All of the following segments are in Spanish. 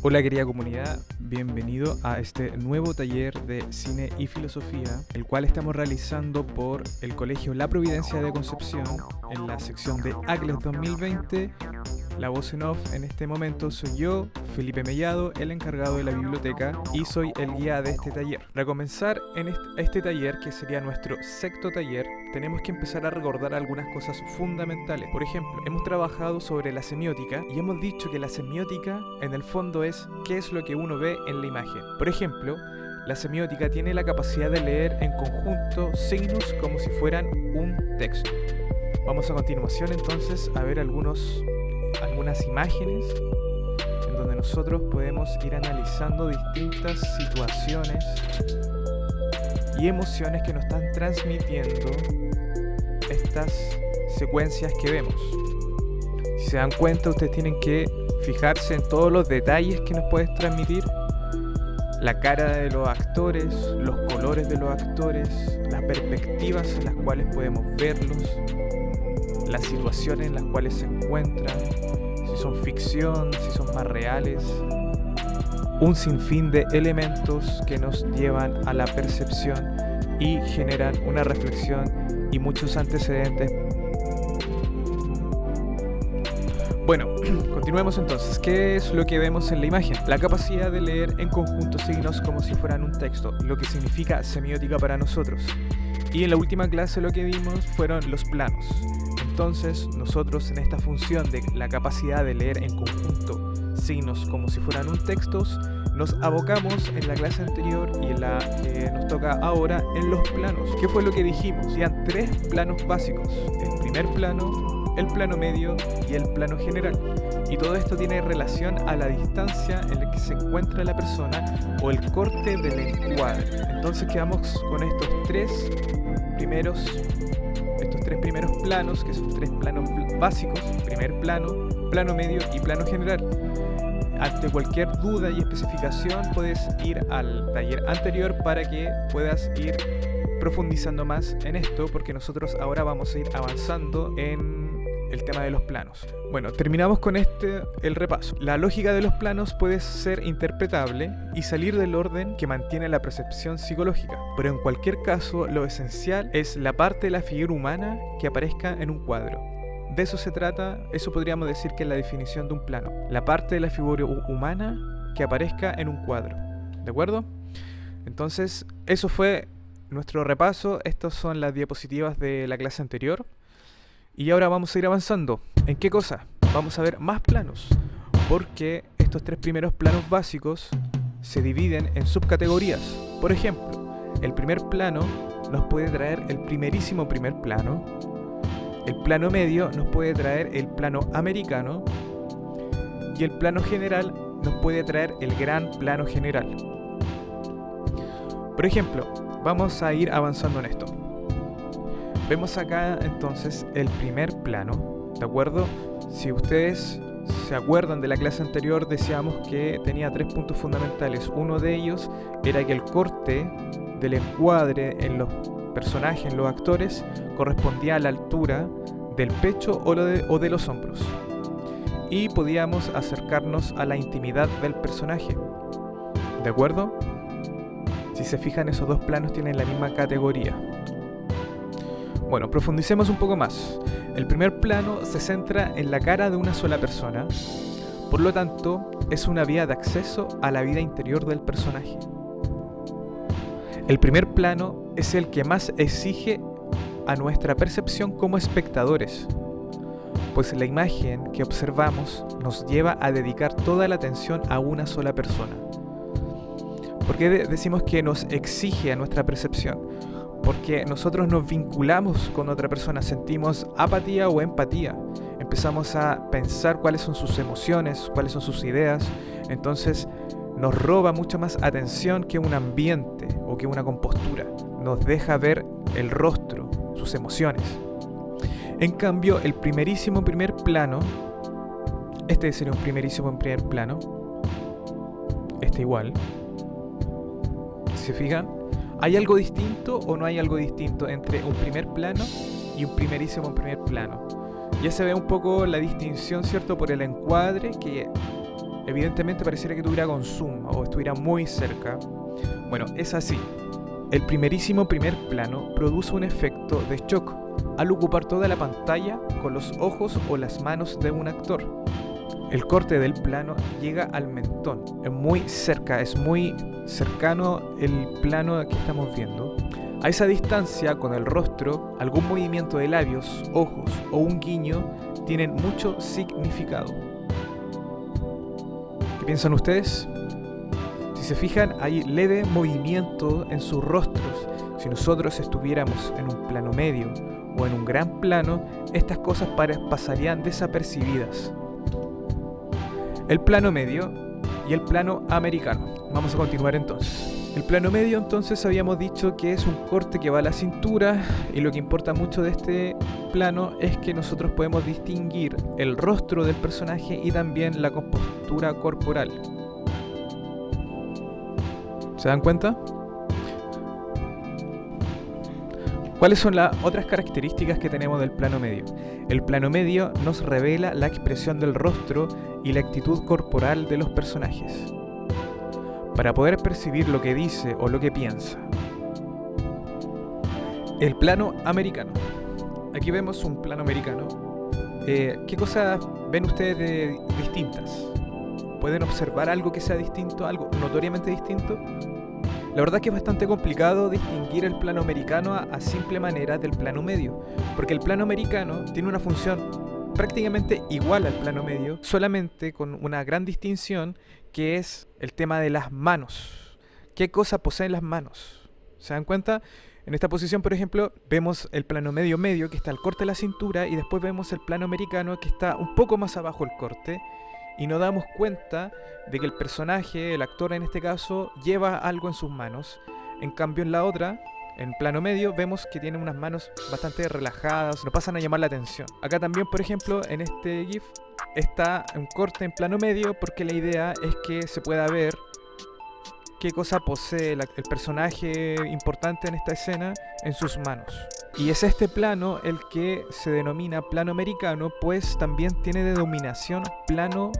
Hola querida comunidad, bienvenido a este nuevo taller de cine y filosofía, el cual estamos realizando por el Colegio La Providencia de Concepción en la sección de ACLES 2020. La voz en off en este momento soy yo, Felipe Mellado, el encargado de la biblioteca, y soy el guía de este taller. Para comenzar en este taller, que sería nuestro sexto taller, tenemos que empezar a recordar algunas cosas fundamentales. Por ejemplo, hemos trabajado sobre la semiótica y hemos dicho que la semiótica en el fondo es qué es lo que uno ve en la imagen. Por ejemplo, la semiótica tiene la capacidad de leer en conjunto signos como si fueran un texto. Vamos a continuación entonces a ver algunas imágenes en donde nosotros podemos ir analizando distintas situaciones y emociones que nos están transmitiendo estas secuencias que vemos. Si se dan cuenta, ustedes tienen que fijarse en todos los detalles que nos pueden transmitir: la cara de los actores, los colores de los actores, las perspectivas en las cuales podemos verlos, las situaciones en las cuales se encuentran, si son ficción, si son más reales. Un sinfín de elementos que nos llevan a la percepción y generan una reflexión y muchos antecedentes. Bueno, continuemos entonces. ¿Qué es lo que vemos en la imagen? La capacidad de leer en conjunto signos como si fueran un texto, lo que significa semiótica para nosotros. Y en la última clase lo que vimos fueron los planos. Entonces, nosotros en esta función de la capacidad de leer en conjunto signos como si fueran un texto, nos abocamos en la clase anterior y en la que nos toca ahora en los planos. ¿Qué fue lo que dijimos? Habían tres planos básicos: el primer plano, el plano medio y el plano general. Y todo esto tiene relación a la distancia en la que se encuentra la persona o el corte del encuadre. Entonces quedamos con estos tres primeros planos, que son tres planos básicos: primer plano, plano medio y plano general. Ante cualquier duda y especificación puedes ir al taller anterior para que puedas ir profundizando más en esto, porque nosotros ahora vamos a ir avanzando en el tema de los planos. Bueno, terminamos con el repaso. La lógica de los planos puede ser interpretable y salir del orden que mantiene la percepción psicológica, pero en cualquier caso lo esencial es la parte de la figura humana que aparezca en un cuadro. De eso se trata, eso podríamos decir que es la definición de un plano: la parte de la figura humana que aparezca en un cuadro. ¿De acuerdo? Entonces, eso fue nuestro repaso. Estas son las diapositivas de la clase anterior. Y ahora vamos a ir avanzando. ¿En qué cosa? Vamos a ver más planos, porque estos tres primeros planos básicos se dividen en subcategorías. Por ejemplo, el primer plano nos puede traer el primerísimo primer plano. El plano medio nos puede traer el plano americano. Y el plano general nos puede traer el gran plano general. Por ejemplo, vamos a ir avanzando en esto. Vemos acá entonces el primer plano, ¿de acuerdo? Si ustedes se acuerdan de la clase anterior, decíamos que tenía tres puntos fundamentales. Uno de ellos era que el corte del encuadre en los personajes, en los actores, correspondía a la altura del pecho o de los hombros. Y podíamos acercarnos a la intimidad del personaje, ¿de acuerdo? Si se fijan, esos dos planos tienen la misma categoría. Bueno, profundicemos un poco más. El primer plano se centra en la cara de una sola persona, por lo tanto, es una vía de acceso a la vida interior del personaje. El primer plano es el que más exige a nuestra percepción como espectadores, pues la imagen que observamos nos lleva a dedicar toda la atención a una sola persona. ¿Por qué decimos que nos exige a nuestra percepción? Porque nosotros nos vinculamos con otra persona, sentimos apatía o empatía, empezamos a pensar cuáles son sus emociones, cuáles son sus ideas. Entonces nos roba mucho más atención que un ambiente o que una compostura. Nos deja ver el rostro, sus emociones. En cambio, el primerísimo primer plano, este sería un primerísimo primer plano, este igual, si se fijan, ¿hay algo distinto o no hay algo distinto entre un primer plano y un primerísimo primer plano? Ya se ve un poco la distinción, ¿cierto? Por el encuadre, que evidentemente pareciera que tuviera con zoom o estuviera muy cerca. Bueno, es así. El primerísimo primer plano produce un efecto de shock al ocupar toda la pantalla con los ojos o las manos de un actor. El corte del plano llega al mentón, es muy cerca, es muy cercano el plano que estamos viendo. A esa distancia, con el rostro, algún movimiento de labios, ojos o un guiño tienen mucho significado. ¿Qué piensan ustedes? Si se fijan, hay leve movimiento en sus rostros. Si nosotros estuviéramos en un plano medio o en un gran plano, estas cosas pasarían desapercibidas. El plano medio y el plano americano. Vamos a continuar entonces. El plano medio, entonces, habíamos dicho que es un corte que va a la cintura, y lo que importa mucho de este plano es que nosotros podemos distinguir el rostro del personaje y también la compostura corporal. ¿Se dan cuenta? ¿Cuáles son las otras características que tenemos del plano medio? El plano medio nos revela la expresión del rostro y la actitud corporal de los personajes, para poder percibir lo que dice o lo que piensa. El plano americano. Aquí vemos un plano americano. ¿Qué cosas ven ustedes distintas? ¿Pueden observar algo que sea distinto, algo notoriamente distinto? La verdad es que es bastante complicado distinguir el plano americano a simple manera del plano medio, porque el plano americano tiene una función prácticamente igual al plano medio, solamente con una gran distinción, que es el tema de las manos. ¿Qué cosa poseen las manos? ¿Se dan cuenta? En esta posición, por ejemplo, vemos el plano medio que está al corte de la cintura, y después vemos el plano americano que está un poco más abajo el corte, y nos damos cuenta de que el personaje, el actor en este caso, lleva algo en sus manos. En cambio, en la otra, en plano medio, vemos que tiene unas manos bastante relajadas, no pasan a llamar la atención. Acá también, por ejemplo, en este GIF está un corte en plano medio, porque la idea es que se pueda ver qué cosa posee el personaje importante en esta escena en sus manos. Y es este plano el que se denomina plano americano, pues también tiene denominación plano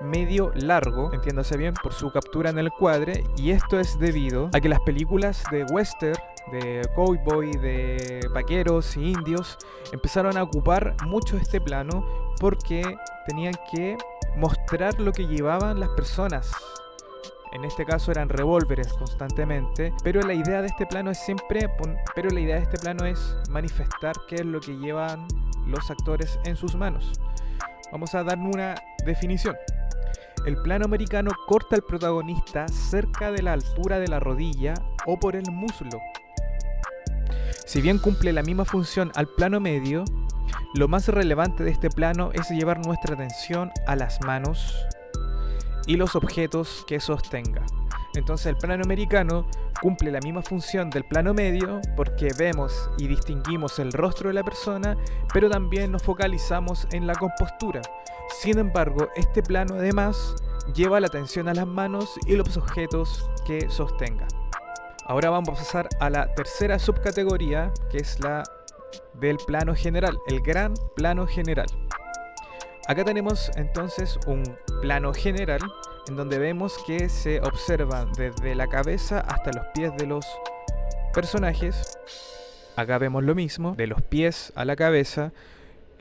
medio largo, entiéndase bien, por su captura en el cuadre, y esto es debido a que las películas de western, de cowboy, de vaqueros y indios, empezaron a ocupar mucho este plano porque tenían que mostrar lo que llevaban las personas. En este caso eran revólveres constantemente, pero la idea de este plano es manifestar qué es lo que llevan los actores en sus manos. Vamos a dar una definición. El plano americano corta al protagonista cerca de la altura de la rodilla o por el muslo. Si bien cumple la misma función al plano medio, lo más relevante de este plano es llevar nuestra atención a las manos y los objetos que sostenga. Entonces el plano americano cumple la misma función del plano medio, porque vemos y distinguimos el rostro de la persona, pero también nos focalizamos en la compostura. Sin embargo, este plano además lleva la atención a las manos y los objetos que sostenga. Ahora vamos a pasar a la tercera subcategoría, que es la del plano general, el gran plano general. Acá tenemos entonces un plano general en donde vemos que se observan desde la cabeza hasta los pies de los personajes. Acá vemos lo mismo, de los pies a la cabeza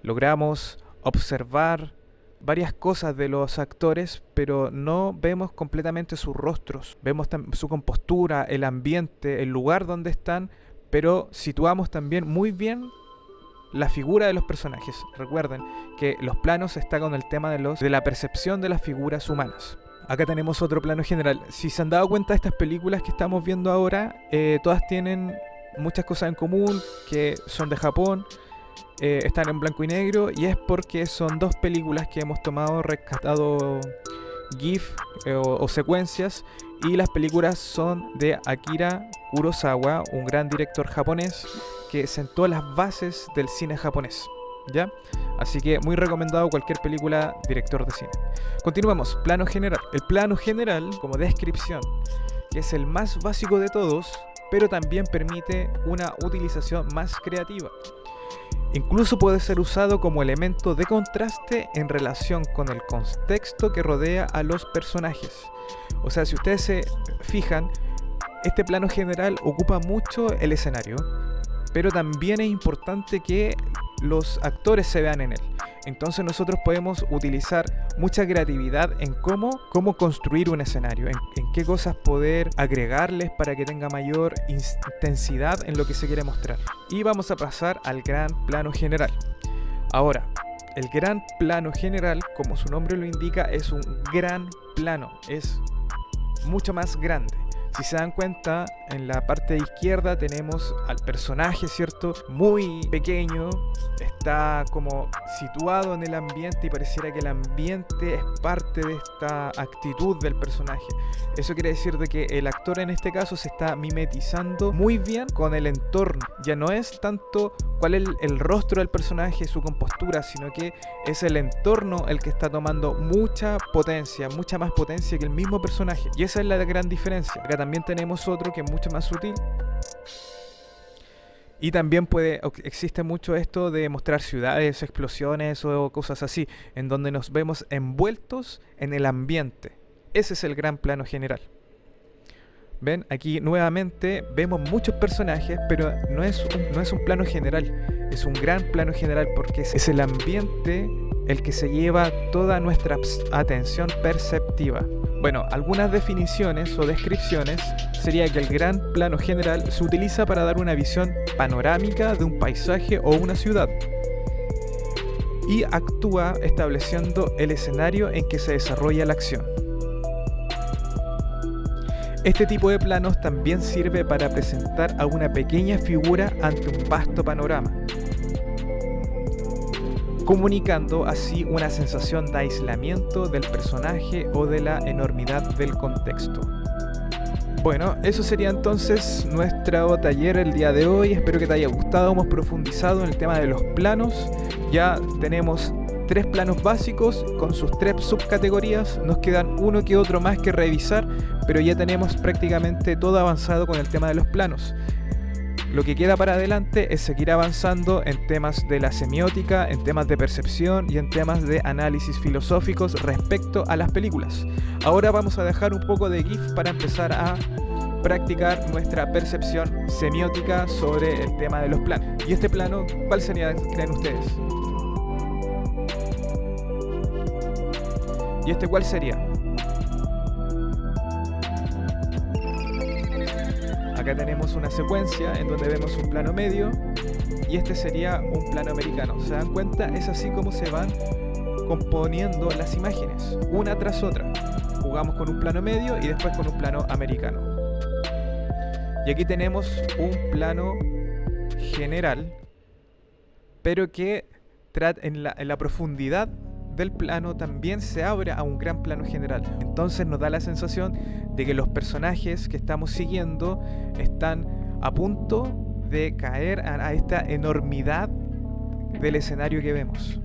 logramos observar varias cosas de los actores, pero no vemos completamente sus rostros. Vemos su compostura, el ambiente, el lugar donde están, pero situamos también muy bien la figura de los personajes. Recuerden que los planos están con el tema de la percepción de las figuras humanas. Acá tenemos otro plano general. Si se han dado cuenta, estas películas que estamos viendo ahora, todas tienen muchas cosas en común, que son de Japón, están en blanco y negro, y es porque son dos películas que hemos rescatado GIF o secuencias, y las películas son de Akira Kurosawa, un gran director japonés que sentó las bases del cine japonés, ¿ya? Así que muy recomendado cualquier película director de cine. Continuamos, plano general. El plano general, como descripción, que es el más básico de todos, pero también permite una utilización más creativa. Incluso puede ser usado como elemento de contraste en relación con el contexto que rodea a los personajes. O sea, si ustedes se fijan, este plano general ocupa mucho el escenario, pero también es importante que los actores se vean en él. Entonces nosotros podemos utilizar mucha creatividad en cómo construir un escenario, en qué cosas poder agregarles para que tenga mayor intensidad en lo que se quiere mostrar. Y vamos a pasar al gran plano general. Ahora, el gran plano general, como su nombre lo indica, es un gran plano, es mucho más grande. Si se dan cuenta, en la parte izquierda tenemos al personaje, ¿cierto? Muy pequeño, está como situado en el ambiente y pareciera que el ambiente es parte de esta actitud del personaje. Eso quiere decir de que el actor en este caso se está mimetizando muy bien con el entorno. Ya no es tanto cuál es el rostro del personaje, su compostura, sino que es el entorno el que está tomando mucha potencia, mucha más potencia que el mismo personaje. Y esa es la gran diferencia. Acá también tenemos otro que es mucho más sutil. Y también existe mucho esto de mostrar ciudades, explosiones o cosas así, en donde nos vemos envueltos en el ambiente. Ese es el gran plano general. ¿Ven? Aquí nuevamente vemos muchos personajes, pero no es un plano general, es un gran plano general porque es el ambiente el que se lleva toda nuestra atención perceptiva. Bueno, algunas definiciones o descripciones sería que el gran plano general se utiliza para dar una visión panorámica de un paisaje o una ciudad y actúa estableciendo el escenario en que se desarrolla la acción. Este tipo de planos también sirve para presentar a una pequeña figura ante un vasto panorama, comunicando así una sensación de aislamiento del personaje o de la enormidad del contexto. Bueno, eso sería entonces nuestro taller el día de hoy. Espero que te haya gustado. Hemos profundizado en el tema de los planos. Ya tenemos 3 planos básicos con sus 3 subcategorías. Nos quedan uno que otro más que revisar, pero ya tenemos prácticamente todo avanzado con el tema de los planos. Lo que queda para adelante es seguir avanzando en temas de la semiótica, en temas de percepción y en temas de análisis filosóficos respecto a las películas. Ahora vamos a dejar un poco de GIF para empezar a practicar nuestra percepción semiótica sobre el tema de los planos. ¿Y este plano cuál sería, creen ustedes? ¿Y este cuál sería? Acá tenemos una secuencia en donde vemos un plano medio y este sería un plano americano. ¿Se dan cuenta? Es así como se van componiendo las imágenes, una tras otra. Jugamos con un plano medio y después con un plano americano. Y aquí tenemos un plano general, pero que en la profundidad del plano también se abre a un gran plano general. Entonces nos da la sensación de que los personajes que estamos siguiendo están a punto de caer a esta enormidad del escenario que vemos.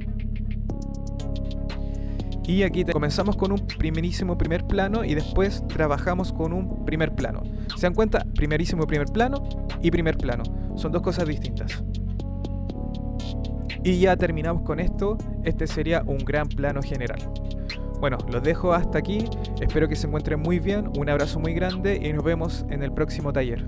Y aquí comenzamos con un primerísimo primer plano y después trabajamos con un primer plano. ¿Se dan cuenta? Primerísimo primer plano y primer plano. Son dos cosas distintas. Y ya terminamos con esto. Este sería un gran plano general. Bueno, los dejo hasta aquí. Espero que se encuentren muy bien. Un abrazo muy grande y nos vemos en el próximo taller.